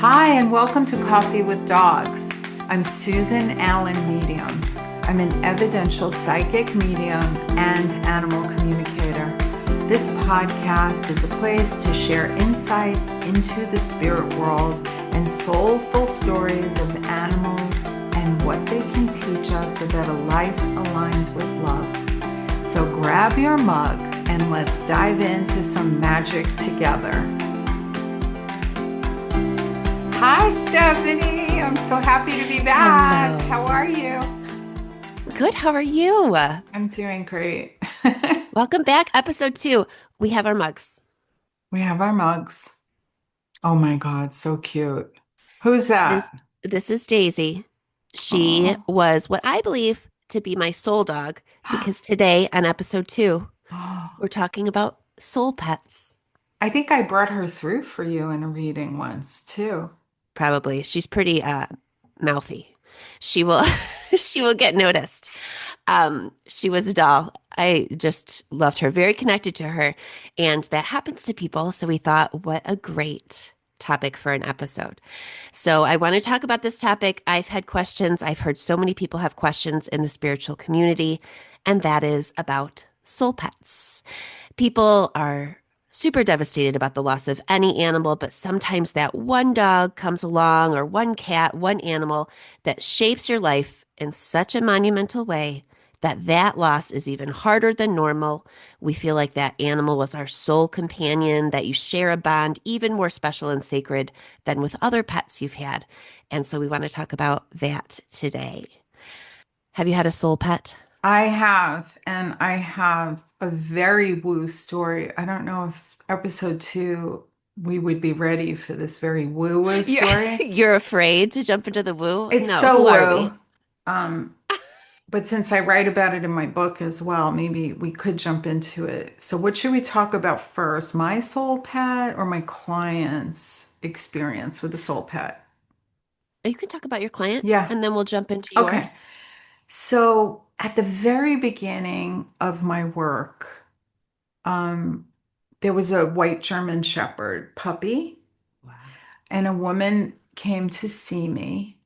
Hi, and welcome to Coffee with Dogs. I'm Susan Allen Medium. I'm an evidential psychic medium and animal communicator. This podcast is a place to share insights into the spirit world and soulful stories of animals and what they can teach us about a life aligned with love. So grab your mug and let's dive into some magic together. Hi, Stephanie. I'm so happy to be back. Hello. How are you? Good. How are you? I'm doing great. Welcome back. Episode 2. We have our mugs. We have our mugs. Oh my God, so cute. Who's This that? this is Daisy. She Oh. was what I believe to be my soul dog because today on episode 2, we're talking about soul pets. I think I brought her through for you in a reading once too. Probably. She's pretty mouthy. She will she will get noticed. She was a doll. I just loved her, very connected to her, and that happens to people. So we thought, what a great topic for an episode. So I want to talk about this topic. I've had questions. I've heard so many people have questions in the spiritual community, and that is about soul pets. People are super devastated about the loss of any animal, but sometimes that one dog comes along or one cat, one animal that shapes your life in such a monumental way that that loss is even harder than normal. We feel like that animal was our soul companion, that you share a bond even more special and sacred than with other pets you've had. And so we want to talk about that today. Have you had a soul pet? I have, and I have a very woo story. I don't know if episode two we would be ready for this very woo-woo You're story. you're afraid to jump into the woo? It's No, so who are woo. we? Um, But since I write about it in my book as well, maybe we could jump into it. So, what should we talk about first? My soul pet or my client's experience with the soul pet? You can talk about your client Yeah. and then we'll jump into Okay. yours. So, at the very beginning of my work, um, there was a white German Shepherd puppy, Wow. and a woman came to see me.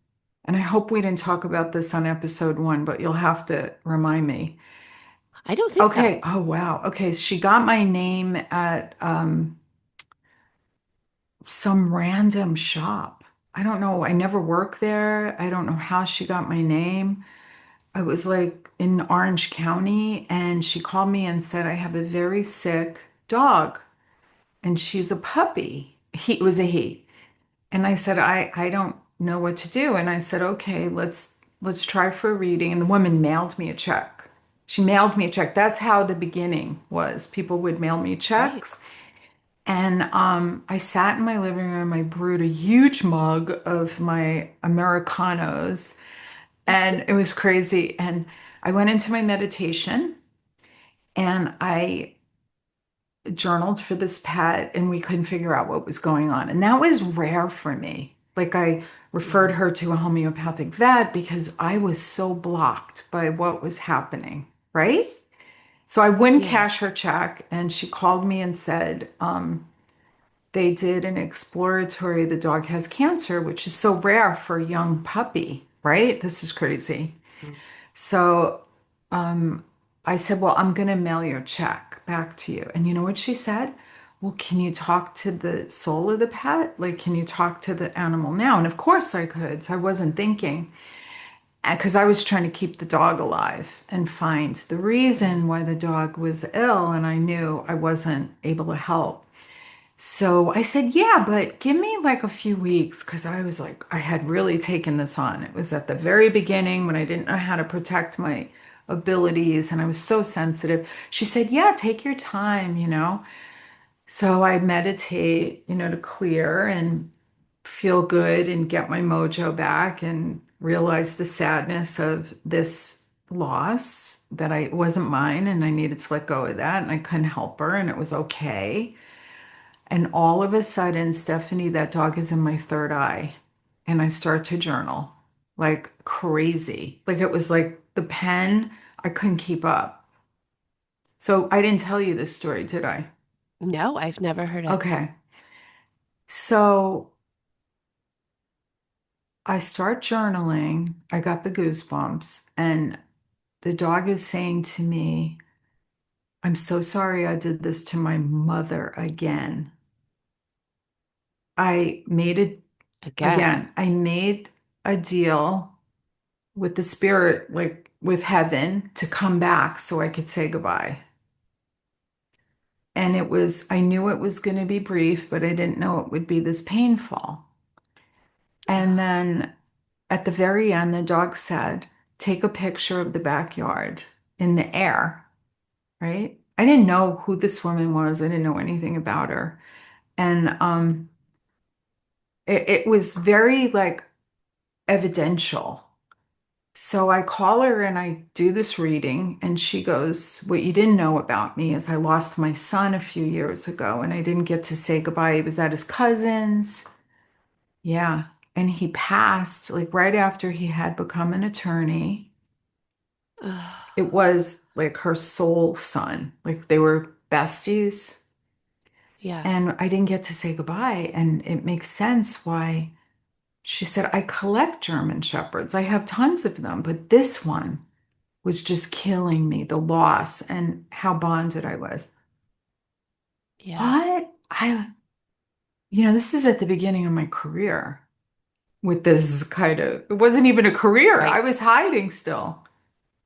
And I hope we didn't talk about this on episode one, but you'll have to remind me. I don't think so. Okay. Oh, wow. Okay. She got my name at some random shop. I don't know. I never worked there. I don't know how she got my name. I was like in Orange County, and she called me and said, I have a very sick dog, and she's a puppy. It was a he. And I said, I don't know what to do. And I said, okay, let's try for a reading. And the woman mailed me a check. She mailed me a check. That's how the beginning was. People would mail me Great. checks. And I sat in my living room. I brewed a huge mug of my Americanos, and it was crazy. And I went into my meditation and I journaled for this pet, and we couldn't figure out what was going on. And that was rare for me. Like, I referred Mhm. her to a homeopathic vet because I was so blocked by what was happening, right? So I wouldn't Yeah. cash her check, and she called me and said, they did an exploratory, the dog has cancer, which is so rare for a young puppy, right? This is crazy. Mm. So I said, well, I'm going to mail your check back to you. And you know what she said? Well, can you talk to the soul of the pet? Like, can you talk to the animal now? And of course I could. So I wasn't thinking because I was trying to keep the dog alive and find the Yeah. reason why the dog was ill. And I knew I wasn't able to help. So I said, yeah, but give me like a few weeks because I was like, I had really taken this on. It was at the very beginning when I didn't know how to protect my abilities and I was so sensitive. She said, yeah, take your time. So I meditate, to clear and feel good and get my mojo back and realize the sadness of this loss that I it wasn't mine and I needed to let go of that and I couldn't help her and it was okay. And all of a sudden, Stephanie, that dog is in my third eye. And I start to journal like crazy. Like it was like the pen, I couldn't keep up. So I didn't tell you this story, did I? No, I've never heard it. Okay. So I start journaling. I got the goosebumps, and the dog is saying to me, I'm so sorry I did this to my mother again. I made it Again. again. I made a deal with the spirit, like with heaven, to come back so I could say goodbye. And I knew it was going to be brief, but I didn't know it would be this painful. And then at the very end, the dog said, take a picture of the backyard in the air, right? I didn't know who this woman was. I didn't know anything about her. And it was very like evidential. So I call her and I do this reading, and she goes, what you didn't know about me is I lost my son a few years ago and I didn't get to say goodbye. He was at his cousin's. Yeah. And he passed like right after he had become an attorney. It was like her soul son, like they were besties. Yeah. And I didn't get to say goodbye. And it makes sense why she said, I collect German Shepherds. I have tons of them, but this one was just killing me, the loss and how bonded I was. Yeah. What? This is at the beginning of my career with this kind of, it wasn't even a career. I Right. was hiding still.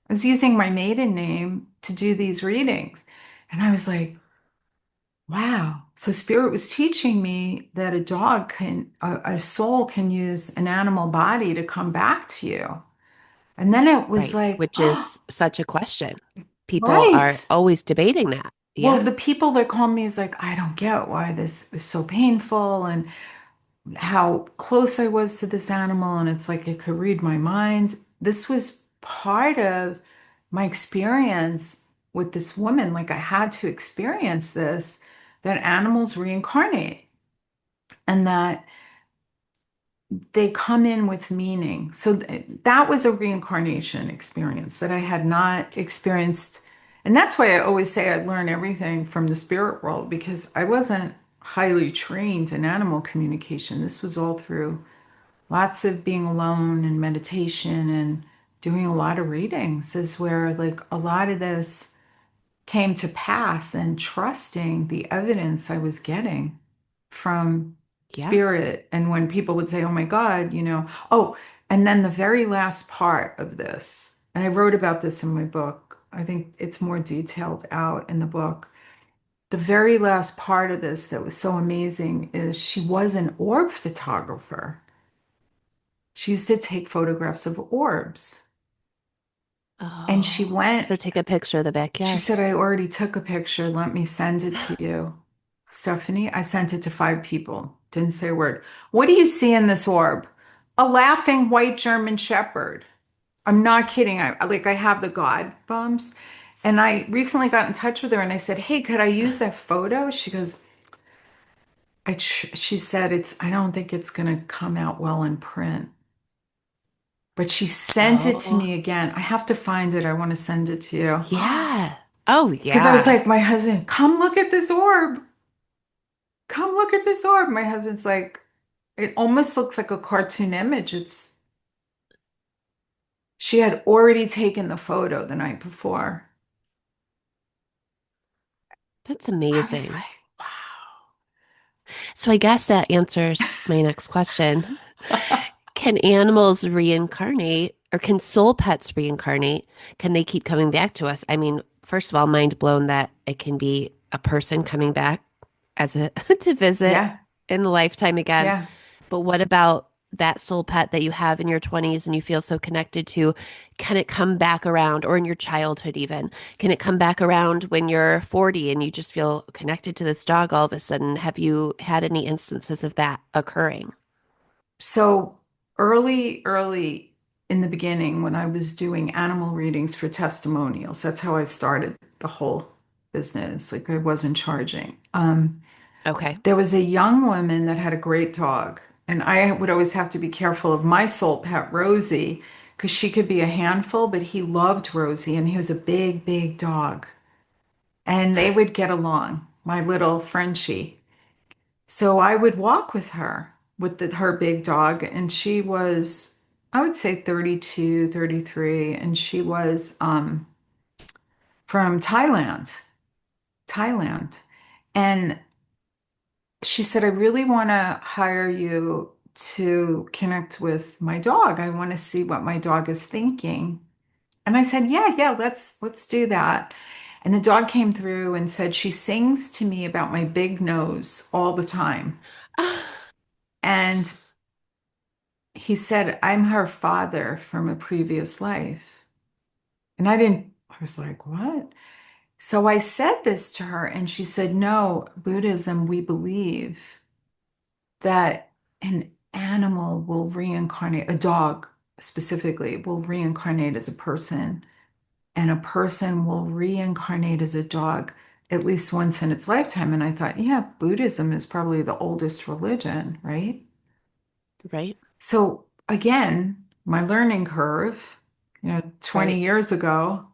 I was using my maiden name to do these readings. And I was like, wow. So Spirit was teaching me that a soul can use an animal body to come back to you. And then it was Right. like, Which is such a question. People are right. always debating that. Well, Yeah. the people that call me is like, I don't get why this is so painful and how close I was to this animal. And it's like it could read my mind. This was part of my experience with this woman. Like I had to experience this, that animals reincarnate and that they come in with meaning. So that was a reincarnation experience that I had not experienced. And that's why I always say I learn everything from the spirit world because I wasn't highly trained in animal communication. This was all through lots of being alone and meditation and doing a lot of readings is where like a lot of this came to pass and trusting the evidence I was getting from Yeah. spirit. And when people would say, oh my God, oh, and then the very last part of this, and I wrote about this in my book, I think it's more detailed out in the book. The very last part of this that was so amazing is she was an orb photographer. She used to take photographs of orbs. And she Oh, went so take a picture of the She backyard. said, I already took a picture. Let me send it to you. Stephanie, I sent it to 5 people. Didn't say a word. What do you see in this orb? A laughing white German shepherd. I'm not kidding. I have the God bumps. And I recently got in touch with her and I said, hey, could I use that photo? She goes, she said, I don't think it's going to come out well in print. But she sent it to Oh, me again. I have to find it. I want to send it to you. yeah. Oh, Because I was yeah. like, my husband, come look at this orb. Come look at this orb. My husband's like, it almost looks like a cartoon image. She had already taken the photo the night before. That's I was amazing. like, So I guess that answers my next question. wow. Can animals reincarnate or can soul pets reincarnate? Can they keep coming back to us? I mean, first of all, mind blown that it can be a person coming back as a to visit Yeah, in the lifetime again. yeah. But what about that soul pet that you have in your 20s and you feel so connected to? Can it come back around or in your childhood even? Can it come back around when you're 40 and you just feel connected to this dog all of a sudden? Have you had any instances of that occurring? So early in the beginning, when I was doing animal readings for testimonials, that's how I started the whole business. Like I wasn't charging. Okay. There was a young woman that had a great dog, and I would always have to be careful of my soul pet, Rosie, because she could be a handful, but he loved Rosie, and he was a big, big dog. And they would get along, my little Frenchie. So I would walk with her. with her big dog. And she was, I would say 32, 33, and she was from Thailand. And she said, I really want to hire you to connect with my dog. I want to see what my dog is thinking. And I said, yeah, yeah, let's do that. And the dog came through and said she sings to me about my big nose all the time. And he said, I'm her father from a previous life. And I was like, what? So I said this to her, and she said, no, Buddhism, we believe that an animal will reincarnate, a dog specifically, will reincarnate as a person, and a person will reincarnate as a dog at least once in its lifetime. And I thought, yeah, Buddhism is probably the oldest religion, right? Right, So again, my learning curve, 20 right, years ago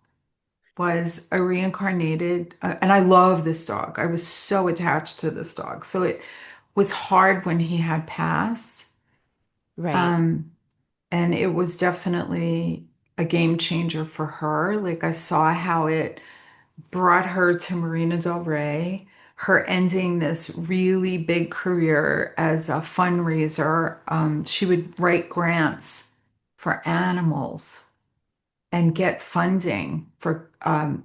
was a reincarnated, and I love this dog. I was so attached to this dog. So it was hard when he had passed. right, Um, and it was definitely a game changer for her. Like I saw how it brought her to Marina Del Rey, her ending this really big career as a fundraiser. She would write grants for animals and get funding for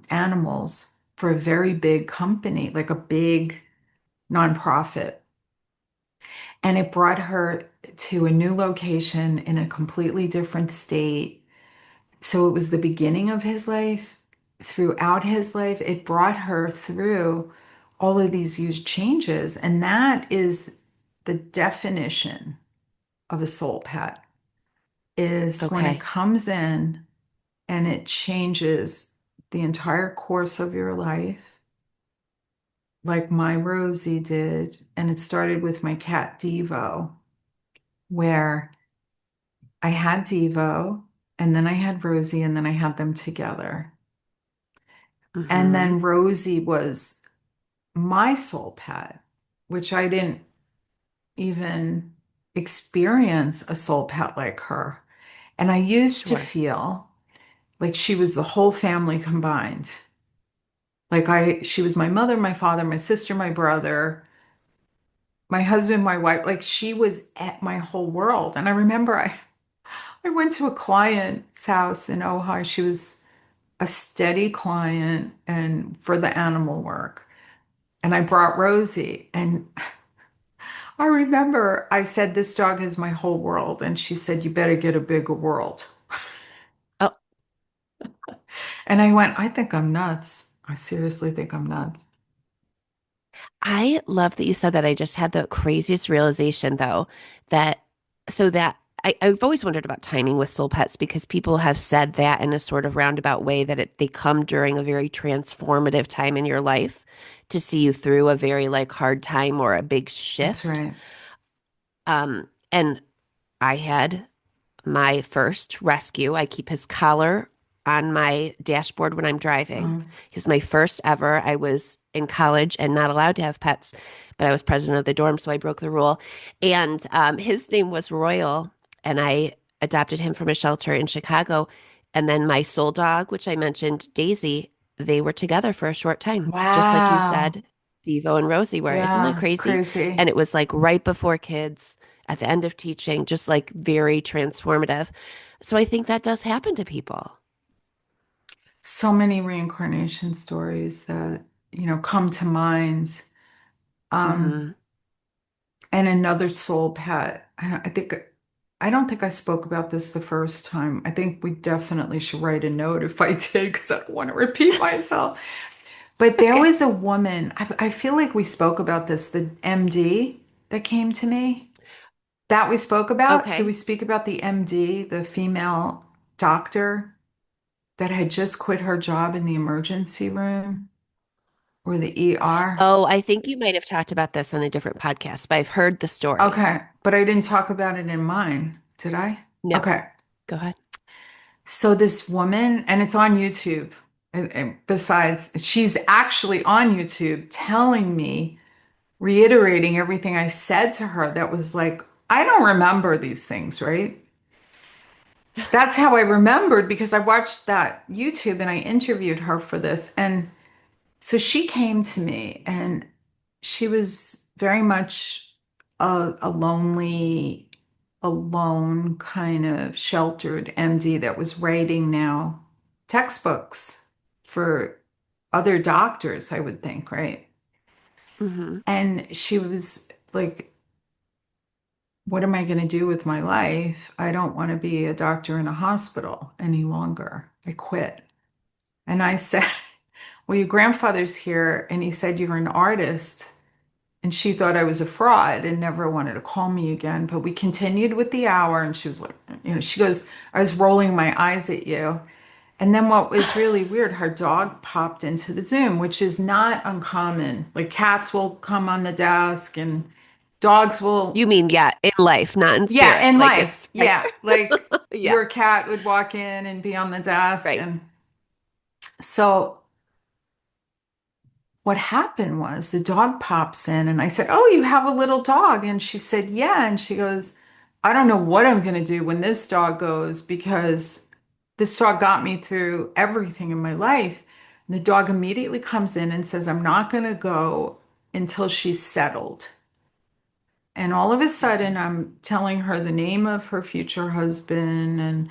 animals for a very big company, like a big nonprofit. And it brought her to a new location in a completely different state. So it was the beginning of his life. Throughout his life, it brought her through all of these huge changes. And that is the definition of a soul pet, is when it okay. comes in and it changes the entire course of your life, like my Rosie did. And it started with my cat Devo, where I had Devo and then I had Rosie and then I had them together. And Mm-hmm. then Rosie was my soul pet, which I didn't even experience a soul pet like her. And I used to Sure. feel like she was the whole family combined. She was my mother, my father, my sister, my brother, my husband, my wife. Like she was at my whole world. And I remember I went to a client's house in Ojai. She was a steady client and for the animal work. And I brought Rosie. And I remember I said, this dog is my whole world. And she said, you better get a bigger world. Oh, And I went, I think I'm nuts. I seriously think I'm nuts. I love that you said that. I just had the craziest realization though that that I've always wondered about timing with soul pets because people have said that in a sort of roundabout way that they come during a very transformative time in your life to see you through a very like hard time or a big That's shift. right. And I had my first rescue. I keep his collar on my dashboard when I'm driving. Um, He was my first ever. I was in college and not allowed to have pets, but I was president of the dorm, so I broke the rule. And his name was Royal, and I adopted him from a shelter in Chicago. And then my soul dog, which I mentioned, Daisy, they were together for a short time, just like you wow. said, Devo and Rosie were. Isn't that Yeah. crazy? And Crazy. it was like right before kids at the end of teaching, just like very transformative. So I think that does happen to people. So many reincarnation stories that, come to mind. Um, Hmm. and another soul pet. I don't think I spoke about this the first time. I think we definitely should write a note if I did, because I don't want to repeat myself. But there Okay. was a woman, I feel like we spoke about this, the MD that came to me. That we spoke about? Did we Okay. speak about the MD, the female doctor that had just quit her job in the emergency room or the ER? Oh, I think you might have talked about this on a different podcast, but I've heard the story. Okay, but I didn't talk about it in mine, did I? No, Okay. go ahead. So this woman, and it's on YouTube. And besides, she's actually on YouTube telling me, reiterating everything I said to her that was like, I don't remember these things, right? That's how I remembered because I watched that YouTube and I interviewed her for this. And so she came to me and she was very much a lonely, alone, kind of sheltered MD that was writing now textbooks for other doctors, I would think, right? Hmm. And she was like, what am I going to do with my life? I don't want to be a doctor in a hospital any longer. I quit. And I said, well, your grandfather's here, and he said you're an artist. And she thought I was a fraud and never wanted to call me again. But we continued with the hour, and she was like, she goes, I was rolling my eyes at you. And then what was really weird, her dog popped into the Zoom, which is not uncommon. Like cats will come on the desk and dogs will, You mean, yeah, in life, not in yeah, spirit. in Like life. it's right. Yeah. Like Yeah, your cat would walk in and be on the desk. right. And so what happened was the dog pops in and I said, oh, you have a little dog. And she said, yeah. And she goes, I don't know what I'm going to do when this dog goes because this dog got me through everything in my life. And the dog immediately comes in and says, I'm not going to go until she's settled. And all of a sudden, I'm telling her the name of her future husband. And,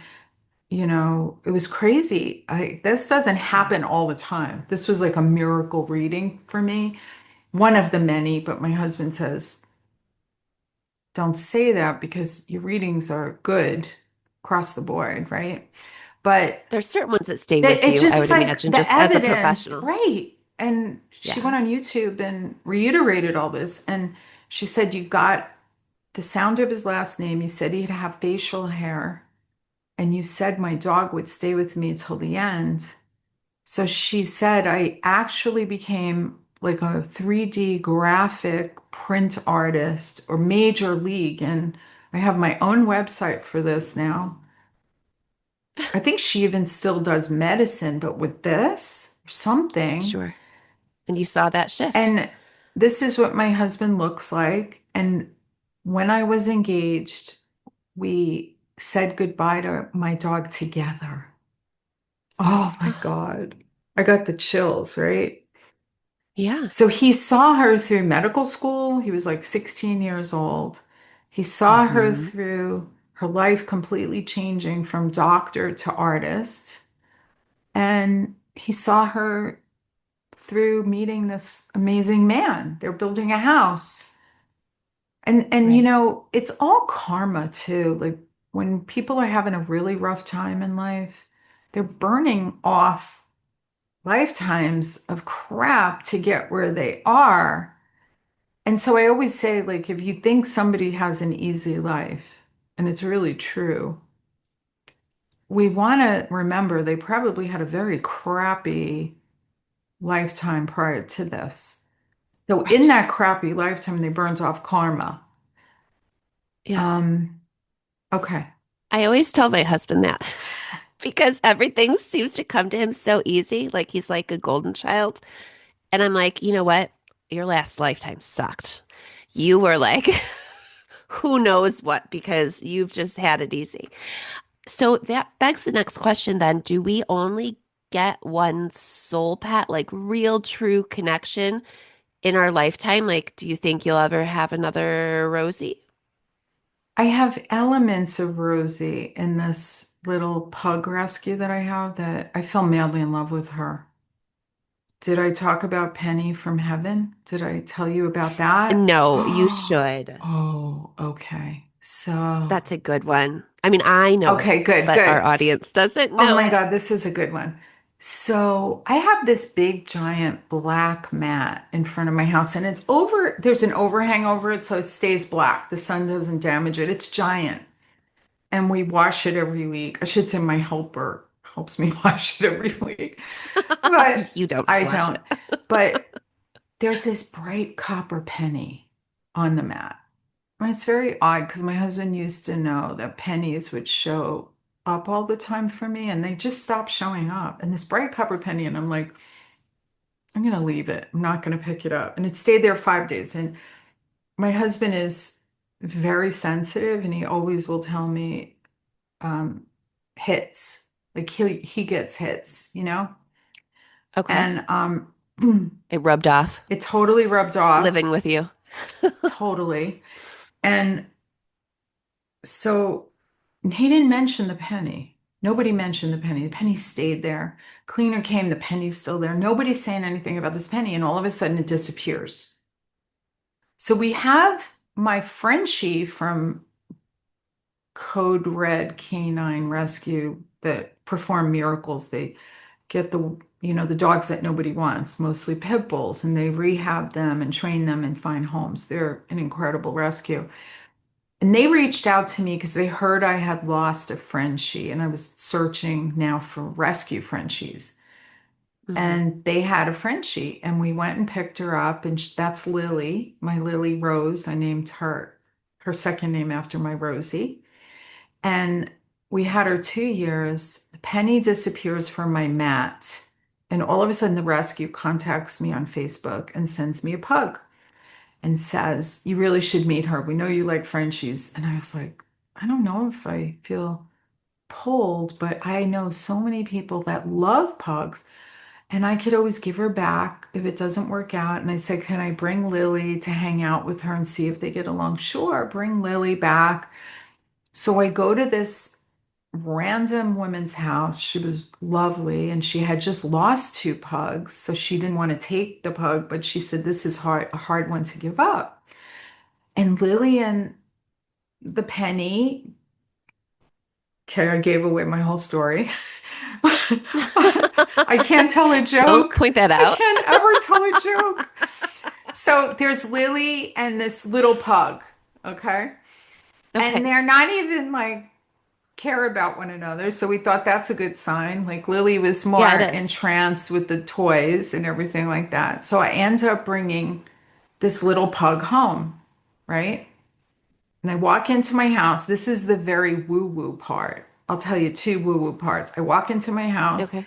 it was crazy. This doesn't Wow. happen all the time. This was like a miracle reading for me, one of the many, but my husband says, don't say that because your readings are good across the board, right? But There's certain ones that stay it, with it you, I just would like imagine, the just as a evidence, professional. right? And she Yeah. went on YouTube and reiterated all this. And she said, you got the sound of his last name. You said he'd have facial hair. And you said my dog would stay with me till the end. So she said, I actually became like a 3D graphic print artist or major league. And I have my own website for this now. I think she even still does medicine, but with this, something. Sure. And you saw that shift. And this is what my husband looks like. And when I was engaged, we said goodbye to my dog together. Oh my God. I got the chills, right? Yeah. So he saw her through medical school. He was like 16 years old. He saw her Hmm. through her life completely changing from doctor to artist. And he saw her through meeting this amazing man. They're building a house. And Right. it's all karma too. Like when people are having a really rough time in life, they're burning off lifetimes of crap to get where they are. And so I always say, like, if you think somebody has an easy life, and it's really true, we want to remember they probably had a very crappy lifetime prior to this. So in Right. that crappy lifetime, they burnt off karma. Yeah. Um, okay. I always tell my husband that because everything seems to come to him so easy. Like he's like a golden child. And I'm like, you know what? Your last lifetime sucked. You were like, who knows what, because you've just had it easy. So that begs the next question then. Do we only get one soul pet, like real true connection in our lifetime? Like, do you think you'll ever have another Rosie? I have elements of Rosie in this little pug rescue that I have that I fell madly in love with her. Did I talk about Penny from Heaven? Did I tell you about that? No, you should. Oh, okay. So, That's a good one. I mean, I know it, okay, good, but our good. audience doesn't Oh know my it. God, this is a good one. So, I have this big giant black mat in front of my house, and there's an overhang over it, so it stays black. The sun doesn't damage it. It's giant. And we wash it every week. I should say my helper helps me wash it every week, but You don't I wash don't. it. But there's this bright copper penny on the mat. And it's very odd because my husband used to know that pennies would show up all the time for me and they just stopped showing up. And this bright copper penny, and I'm like, I'm going to leave it. I'm not going to pick it up. And it stayed there 5 days. And my husband is very sensitive, and he always will tell me um, hits. Like he gets hits, you know? Okay. And It rubbed off it totally rubbed off, living with you. totally. And so he didn't mention the penny. Nobody mentioned the penny. The penny stayed there. Cleaner came, the penny's still there. Nobody's saying anything about this penny, and all of a sudden it disappears. So we have my Frenchie from Code Red Canine Rescue that perform miracles. They get the dogs that nobody wants, mostly pit bulls, and they rehab them and train them and find homes. They're an incredible rescue. And they reached out to me because they heard I had lost a Frenchie and I was searching now for rescue Frenchies. Hmm. And they had a Frenchie, and we went and picked her up, and that's Lily, my Lily Rose. I named her second name after my Rosie. And we had her 2 years. Penny disappears from my mat. And all of a sudden, the rescue contacts me on Facebook and sends me a pug and says, "You really should meet her. We know you like Frenchies." And I was like, I don't know if I feel pulled, but I know so many people that love pugs. And I could always give her back if it doesn't work out. And I said, "Can I bring Lily to hang out with her and see if they get along?" Sure, bring Lily back. So I go to this random woman's house. She was lovely and she had just lost two pugs. So she didn't want to take the pug, but she said, "This is a hard one to give up." And Lily and the penny, okay, I gave away my whole story. I can't tell a Don't joke. point that I out. can't ever tell a joke. So there's Lily and this little pug, okay? And Okay. they're not even like care about one another. So we thought that's a good sign. Like Lily was Yeah, more it is. entranced with the toys and everything like that. So I end up bringing this little pug home, right? And I walk into my house. This is the very woo-woo part. I'll tell you two woo-woo parts. I walk into my house Okay.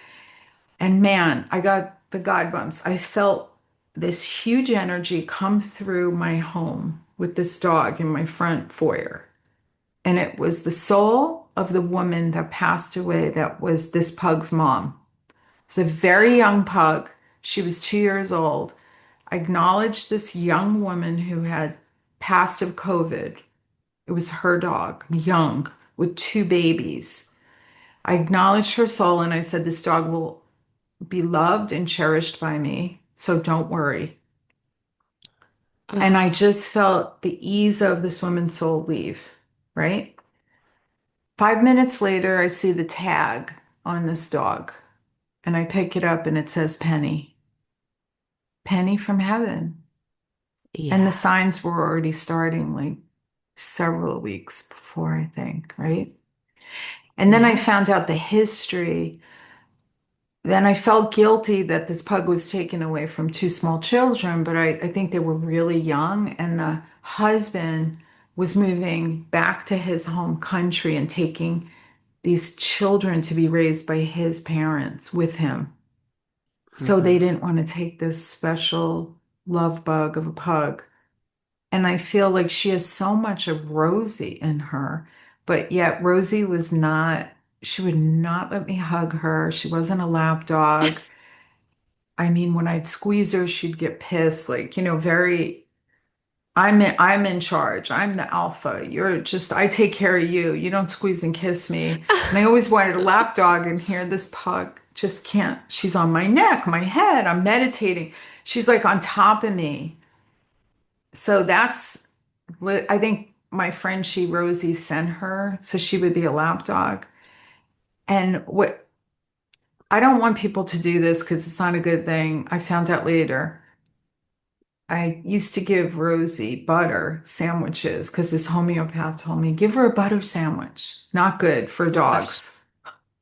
and man, I got the God bumps. I felt this huge energy come through my home with this dog in my front foyer. And it was the soul of the woman that passed away that was this pug's mom. It's a very young pug. She was 2 years old. I acknowledged this young woman who had passed of COVID. It was her dog, young, with two babies. I acknowledged her soul and I said, "This dog will be loved and cherished by me, so don't worry." And I Ugh. just felt the ease of this woman's soul leave, right? 5 minutes later, I see the tag on this dog and I pick it up and it says Penny, Penny from heaven. And the Yeah. signs were already starting like several weeks before, I think, right? And then I Yeah. found out the history. Then I felt guilty that this pug was taken away from two small children, but I think they were really young, and the husband was moving back to his home country and taking these children to be raised by his parents with him. So they Hmm. didn't want to take this special love bug of a pug. And I feel like she has so much of Rosie in her, but yet Rosie was not, she would not let me hug her. She wasn't a lap dog. I mean, when I'd squeeze her, she'd get pissed, like, very, I'm in charge. I'm the alpha. You're just, I take care of you. You don't squeeze and kiss me. And I always wanted a lap dog, and here this pug just can't. She's on my neck, my head. I'm meditating. She's like on top of me. So I think my friend, she Rosie sent her so she would be a lap dog. And what I don't want people to do this because it's not a good thing. I found out later. I used to give Rosie butter sandwiches because this homeopath told me, give her a butter sandwich. Not good for Oh gosh. dogs.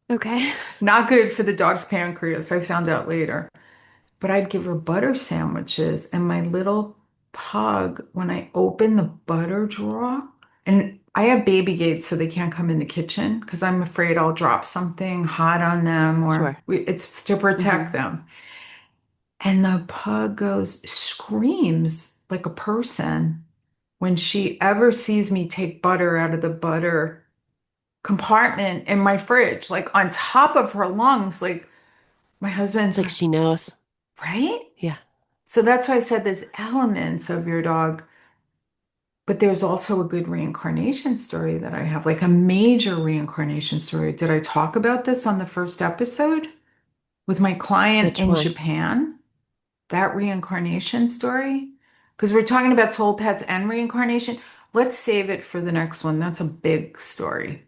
Okay. Not good for the dog's pancreas. I found out later. But I'd give her butter sandwiches, and my little pug, when I open the butter drawer, and I have baby gates so they can't come in the kitchen because I'm afraid I'll drop something hot on them, or Sure. it's to Hmm. protect them. And the pug screams like a person when she ever sees me take butter out of the butter compartment in my fridge, like on top of her lungs, like my It's husband's like like, she knows. right? Yeah. So that's why I said there's elements of your dog, but there's also a good reincarnation story that I have, like a major reincarnation story. Did I talk about this on the first episode with my client Which in one? Japan? That reincarnation story? Because we're talking about soul pets and reincarnation. Let's save it for the next one. That's a big story.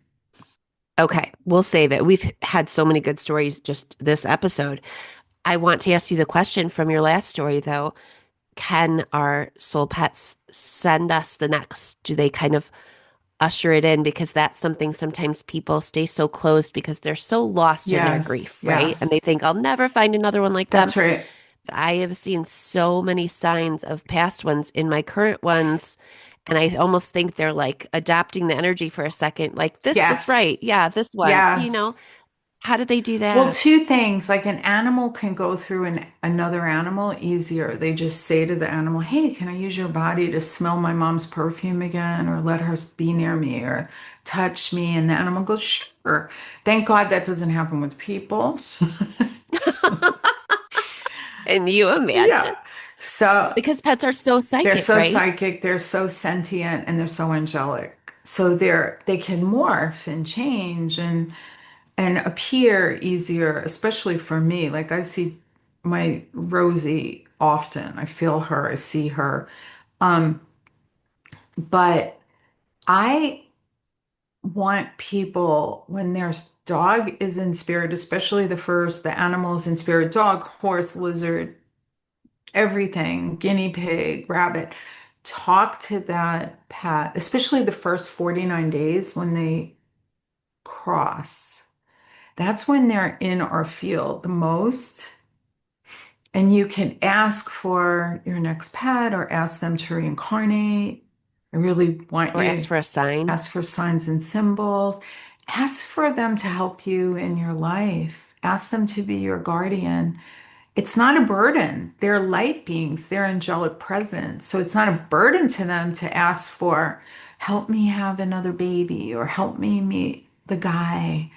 Okay, we'll save it. We've had so many good stories just this episode. I want to ask you the question from your last story, though. Can our soul pets send us the next? Do they kind of usher it in? Because that's something sometimes people stay so closed because they're so lost in their Yes, grief, right? And they yes, think, I'll never find another one like them. that's right. But I have seen so many signs of past ones in my current ones. And I almost think they're like adopting the energy for a second. Like, this was right. Yes, Yeah, this one, yes. how did they do Well, that? two things, like an animal can go through another animal easier. They just say to the animal, "Hey, can I use your body to smell my mom's perfume again, or let her be near me, or touch me?" And the animal goes, "Sure." Thank God that doesn't happen with people. And you imagine? Yeah. So Because pets are so they're psychic, so right? psychic, they're so sentient, and they're so angelic. So they can morph and change and appear easier, especially for me. Like I see my Rosie often. I feel her, I see her. Um, but I want people when their dog is in spirit, especially the animals in spirit, dog, horse, lizard, everything, guinea pig, rabbit, talk to that pet, especially the first 49 days when they cross. That's when they're in our field the most. And you can ask for your next pet or ask them to reincarnate. I really want Or you ask to for a sign. ask for signs and symbols. Ask for them to help you in your life. Ask them to be your guardian. It's not a burden. They're light beings, they're angelic presence. So it's not a burden to them to ask for, help me have another baby, or help me meet the guy,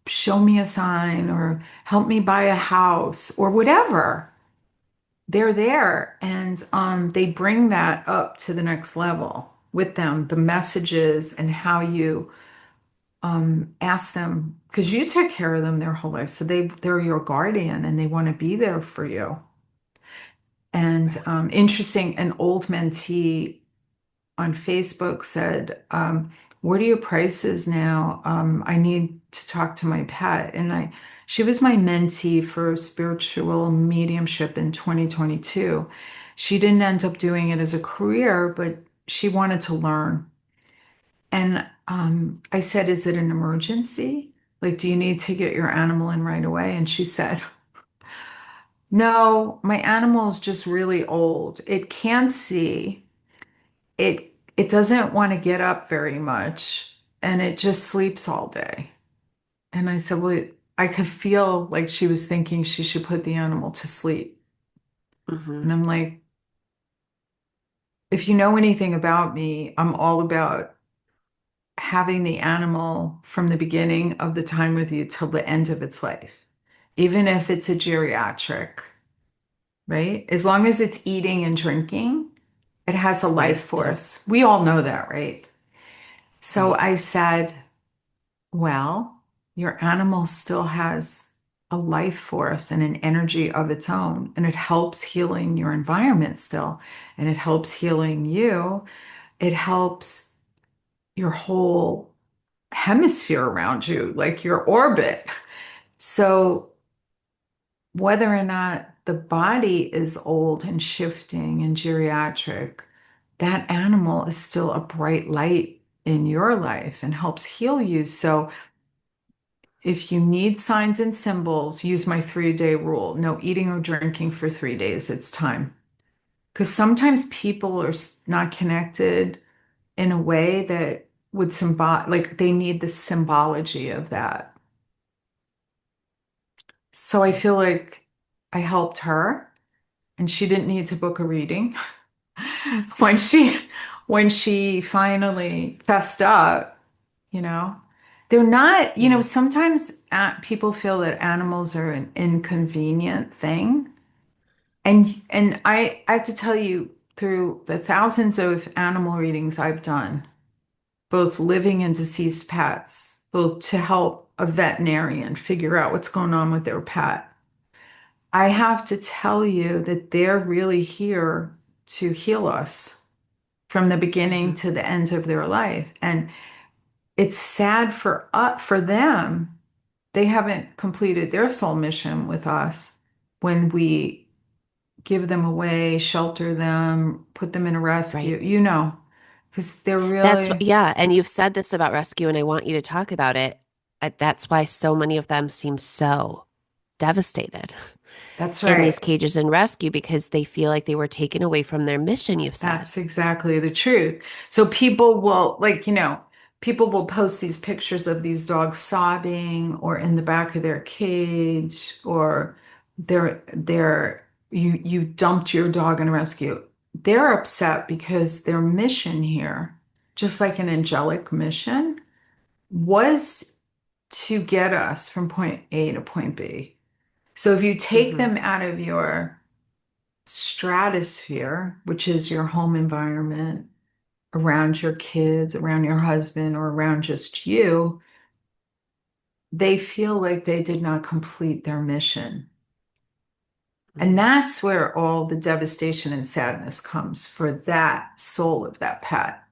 show me a sign, or help me buy a house, or whatever. They're there, and they bring that up to the next level with them, the messages and how you ask them, because you took care of them their whole life. So they're your guardian and they want to be there for you. And interesting, an old mentee on Facebook said, "What are your prices now? I need to talk to my pet." And she was my mentee for spiritual mediumship in 2022. She didn't end up doing it as a career, but she wanted to learn. And I said, "Is it an emergency? Like, do you need to get your animal in right away?" And she said, "No, my animal is just really old. It can't see. It doesn't want to get up very much and it just sleeps all day." And I said, "Well, I could feel like she was thinking she should put the animal to sleep." Hmm. And I'm like, if you know anything about me, I'm all about having the animal from the beginning of the time with you till the end of its life, even if it's a geriatric, right? As long as it's eating and drinking, it has a life Right. Yeah. force. We all know that, right? So Right. I said, well, your animal still has a life force and an energy of its own, and it helps healing your environment still, and it helps healing you. It helps your whole hemisphere around you, like your orbit. So, whether or not the body is old and shifting and geriatric, that animal is still a bright light in your life and helps heal you. So, if you need signs and symbols, use my 3-day rule. No eating or drinking for 3 days. It's time. Because sometimes people are not connected in a way that would like they need the symbology of that. So I feel like I helped her and she didn't need to book a reading. When she when she finally fessed up, you know. They're not, Yeah. sometimes people feel that animals are an inconvenient thing. And I have to tell you, through the thousands of animal readings I've done, both living and deceased pets, both to help a veterinarian figure out what's going on with their pet, I have to tell you that they're really here to heal us from the beginning Hmm. to the end of their life. And it's sad for them. They haven't completed their soul mission with us when we give them away, shelter them, put them in a Right. rescue, because they're really, Yeah. And you've said this about rescue, and I want you to talk about it. That's why so many of them seem so devastated that's in these right. cages in rescue because they feel like they were taken away from their mission, you've said. That's exactly the truth. So people will, like, people will post these pictures of these dogs sobbing or in the back of their cage, or you dumped your dog in a rescue. They're upset because their mission here, just like an angelic mission, was to get us from point A to point B. So if you take Hmm. them out of your stratosphere, which is your home environment, around your kids, around your husband, or around just you, they feel like they did not complete their mission. And Hmm. that's where all the devastation and sadness comes for that soul of that pet.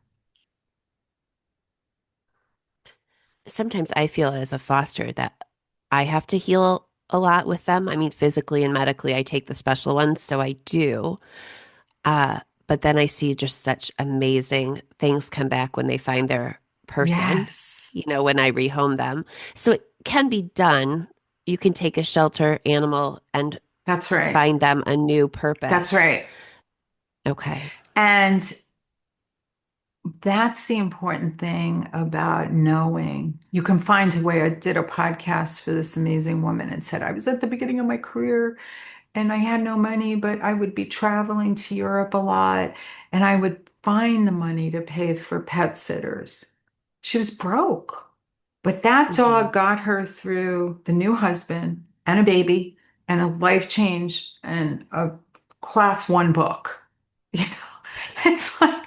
Sometimes I feel as a foster that I have to heal a lot with them. I mean, physically and medically, I take the special ones, so I do. Uh, but then I see just such amazing things come back when they find their person, Yes, when I rehome them. So it can be done. You can take a shelter animal and that's right. find them a new That's purpose. right. Okay. And that's the important thing about knowing. You can find a way. I did a podcast for this amazing woman and said, I was at the beginning of my career and I had no money, but I would be traveling to Europe a lot and I would find the money to pay for pet sitters. She was broke, but that Hmm. dog got her through the new husband and a baby and a life change and a class one book. You know, it's like,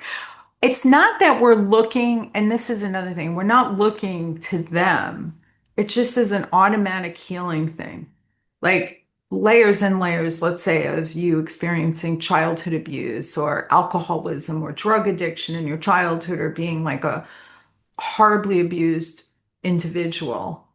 it's not that we're looking, and this is another thing, we're not looking to them. It just is an automatic healing thing. Like layers and layers, let's say, of you experiencing childhood abuse or alcoholism or drug addiction in your childhood, or being like a horribly abused individual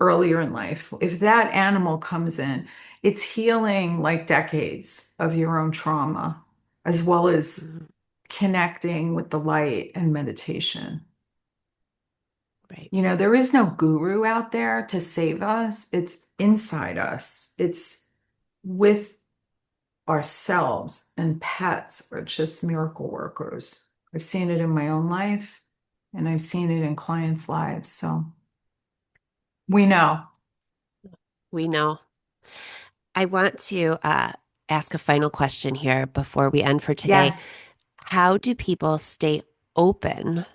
earlier in life. If that animal comes in, it's healing like decades of your own trauma, as well as Hmm. connecting with the light and meditation. Right. There is no guru out there to save us. It's inside us. It's with ourselves, and pets are just miracle workers. I've seen it in my own life and I've seen it in clients' lives. So we know. We know. I want to ask a final question here before we end for today. Yes, How do people stay open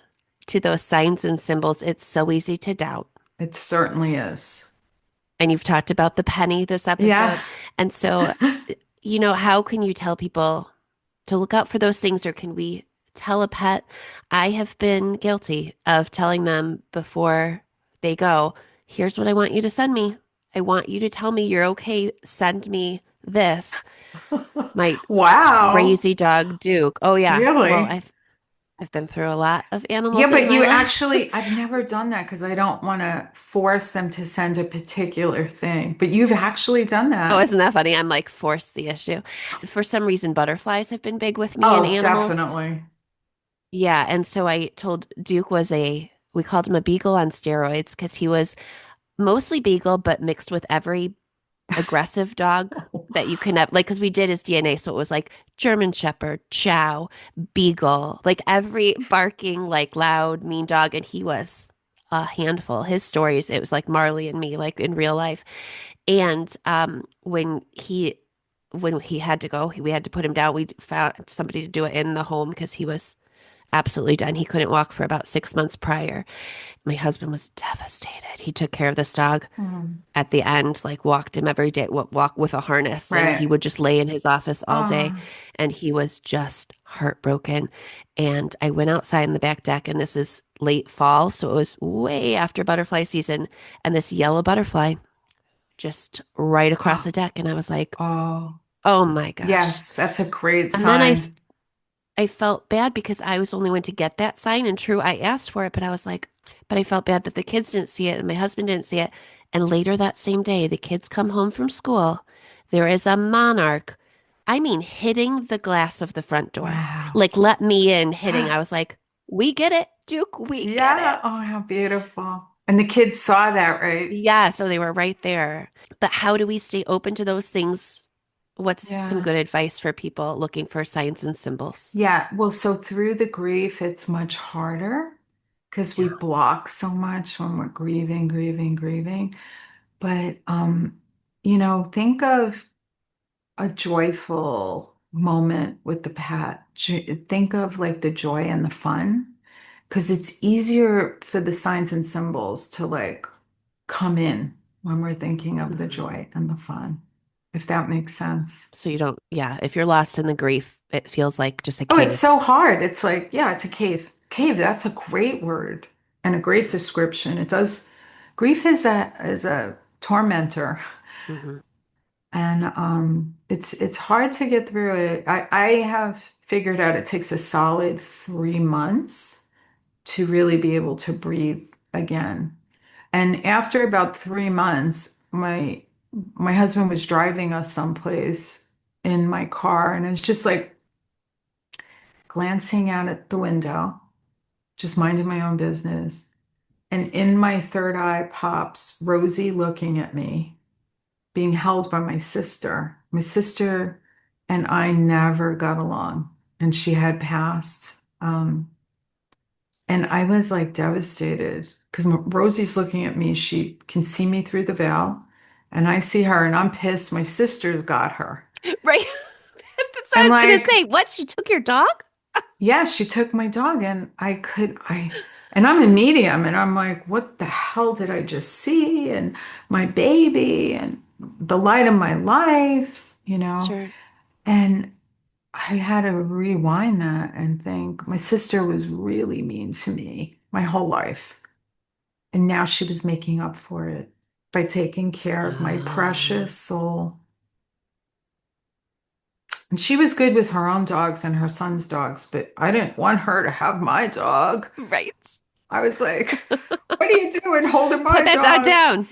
to those signs and symbols? It's so easy to doubt. it certainly is. And you've talked about the penny this Yeah. episode. And so, how can you tell people to look out for those things, or can we tell a pet? I have been guilty of telling them before they go, here's what I want you to send me. I want you to tell me you're okay. Send me this. My Wow. crazy dog Duke. Oh yeah. Well, Really? I've been through a lot of Yeah, animals in but my you life. actually, I've never done that because I don't want to force them to send a particular thing. But you've actually done Oh, that. isn't that funny? I'm like, force the issue. For some reason, butterflies have been big with me and Oh, animals. definitely. Yeah, and so I told Duke we called him a beagle on steroids because he was mostly beagle, but mixed with every aggressive dog that you can have. Like, because we did his DNA, so it was like German Shepherd, Chow, Beagle, like every barking, like loud, mean dog, and he was a handful. His stories, it was like Marley and me, like in real life. And when he had to go, we had to put him down. We found somebody to do it in the home because he was absolutely done. He couldn't walk for about 6 months prior. My husband was devastated. He took care of this dog Mm. at the end, like walked him every day, walk with a harness, and he Right. would just lay in his office all day. Oh, And he was just heartbroken. And I went outside in the back deck, and this is late fall, so it was way after butterfly season, and this yellow butterfly just right across the deck, and I was like, oh, "Oh my gosh." yes, that's a great And then sign. I felt bad because I was only one to get that sign. And true, I asked for it, but I was like, but I felt bad that the kids didn't see it and my husband didn't see it. And later that same day, the kids come home from school. There is a monarch, I mean, hitting the glass of the front door. Wow. Like, let me in hitting. I was like, we get it, Duke, we get Yeah. it. Oh, how beautiful. And the kids saw that, right? Yeah, so they were right there. But how do we stay open to those things? What's some Yeah. good advice for people looking for signs and symbols? Yeah. Well, so through the grief, it's much harder because we block so much when we're grieving, grieving, grieving. But think of a joyful moment with the pet. Think of like the joy and the fun, because it's easier for the signs and symbols to like come in when we're thinking of the Mhm. joy and the fun, if that makes sense. So you don't, yeah, if you're lost in the grief, it feels like just a Oh, it's cave. so hard. It's like, yeah, it's a cave. Cave, that's a great word and a great description. It does, grief is a tormentor. Hmm. And it's hard to get through it. I have figured out it takes a solid 3 months to really be able to breathe again. And after about 3 months, my husband was driving us someplace in my car, and it's just like glancing out at the window, just minding my own business. And in my third eye pops Rosie looking at me, being held by my sister. My sister and I never got along, and she had passed. And I was like devastated because Rosie's looking at me. She can see me through the veil, and I see her, and I'm pissed. My sister's got her. Right. That's what I And was gonna like, say. What? She took your dog? yeah, she took my dog, and and I'm a medium, and I'm like, what the hell did I just see? And my baby, and the light of my life. Sure. And I had to rewind that and think my sister was really mean to me my whole life. And now she was making up for it by taking care of my Uh, precious soul. And she was good with her own dogs and her son's dogs, but I didn't want her to have my dog. right. I was like, what are you doing holding Put my that dog dog? down.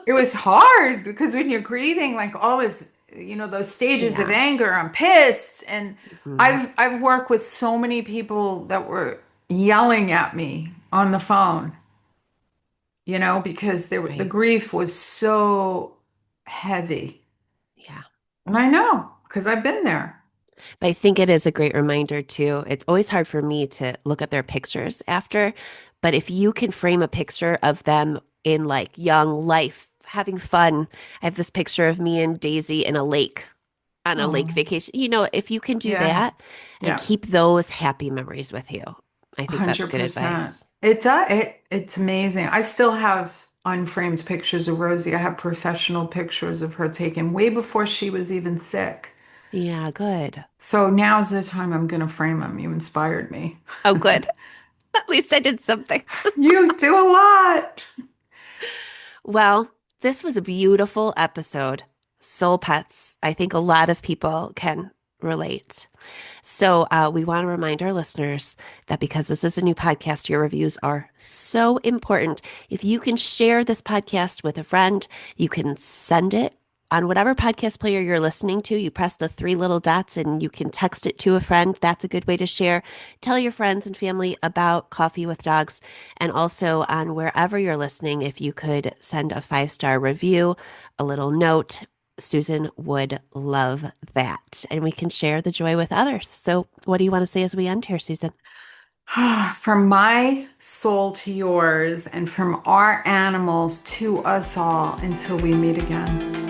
It was hard because when you're grieving, like all this, those stages of Yeah. anger, I'm pissed. And Hmm. I've worked with so many people that were yelling at me on the phone, because the Right. grief was so heavy. Yeah. And I know because I've been there. But I think it is a great reminder too. It's always hard for me to look at their pictures after, but if you can frame a picture of them in like young life, having fun. I have this picture of me and Daisy in a lake on a lake Oh, vacation. If you can do yeah. that and Yeah. keep those happy memories with you, I think that's good 100%. advice. It does. It's amazing. I still have unframed pictures of Rosie. I have professional pictures of her taken way before she was even sick. Yeah, good. So now's the time I'm going to frame them. You inspired me. Oh, good. At least I did something. You do a lot. Well, this was a beautiful episode. Soul pets. I think a lot of people can relate. So, we want to remind our listeners that because this is a new podcast, your reviews are so important. If you can share this podcast with a friend, you can send it on whatever podcast player you're listening to. You press the three little dots and you can text it to a friend. That's a good way to share. Tell your friends and family about Coffee with Dogs. And also on wherever you're listening, if you could send a 5-star review, a little note, Susan would love that. And we can share the joy with others. So, what do you want to say as we end here, Susan? From my soul to yours, and from our animals to us all until we meet again.